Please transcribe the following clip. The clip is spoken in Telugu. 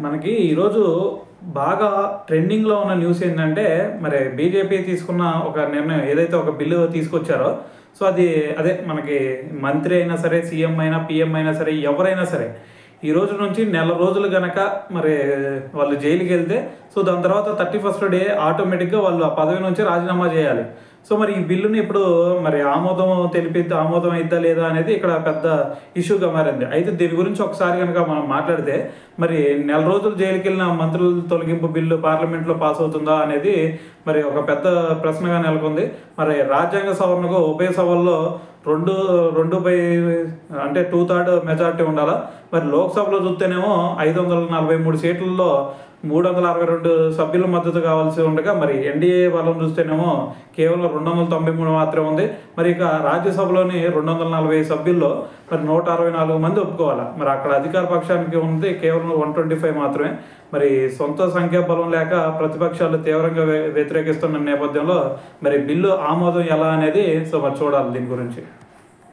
మనకి ఈరోజు బాగా ట్రెండింగ్లో ఉన్న న్యూస్ ఏంటంటే మరి బీజేపీ తీసుకున్న ఒక నిర్ణయం ఏదైతే ఒక బిల్లు తీసుకొచ్చారో సో అది అదే మనకి మంత్రి అయినా సరే సీఎం అయినా పిఎం అయినా సరే ఎవరైనా సరే ఈ రోజు నుంచి నెల రోజులు గనక మరి వాళ్ళు జైలుకి వెళ్తే సో దాని తర్వాత 31st డే ఆటోమేటిక్గా వాళ్ళు ఆ పదవి నుంచి రాజీనామా చేయాలి. సో మరి ఈ బిల్లుని ఇప్పుడు మరి ఆమోదం అయిద్దా లేదా అనేది ఇక్కడ పెద్ద ఇష్యూగా మారింది. అయితే దీని గురించి ఒకసారి కనుక మనం మాట్లాడితే మరి నెల రోజులు జైలుకి వెళ్ళిన మంత్రుల తొలగింపు బిల్లు పార్లమెంట్లో పాస్ అవుతుందా అనేది మరి ఒక పెద్ద ప్రశ్నగా నెలకొంది. మరి రాజ్యాంగ సవరణకు ఉభయ సభల్లో అంటే 2/3 మెజార్టీ ఉండాలా. మరి లోక్సభలో చూస్తేనేమో 543 సీట్లలో 362 సభ్యుల మద్దతు కావాల్సి ఉండగా మరి ఎన్డీఏ బలం చూస్తేనేమో కేవలం 293 మాత్రమే ఉంది. మరి ఇక రాజ్యసభలోని 240 సభ్యుల్లో మరి 164 మంది ఒప్పుకోవాలి. మరి అక్కడ అధికార పక్షానికి ఉంది కేవలం 125 మాత్రమే. మరి సొంత సంఖ్యాబలం లేక ప్రతిపక్షాలు తీవ్రంగా వ్యతిరేకిస్తున్న నేపథ్యంలో మరి బిల్లు ఆమోదం ఎలా అనేది సో మరి చూడాలి దీని గురించి.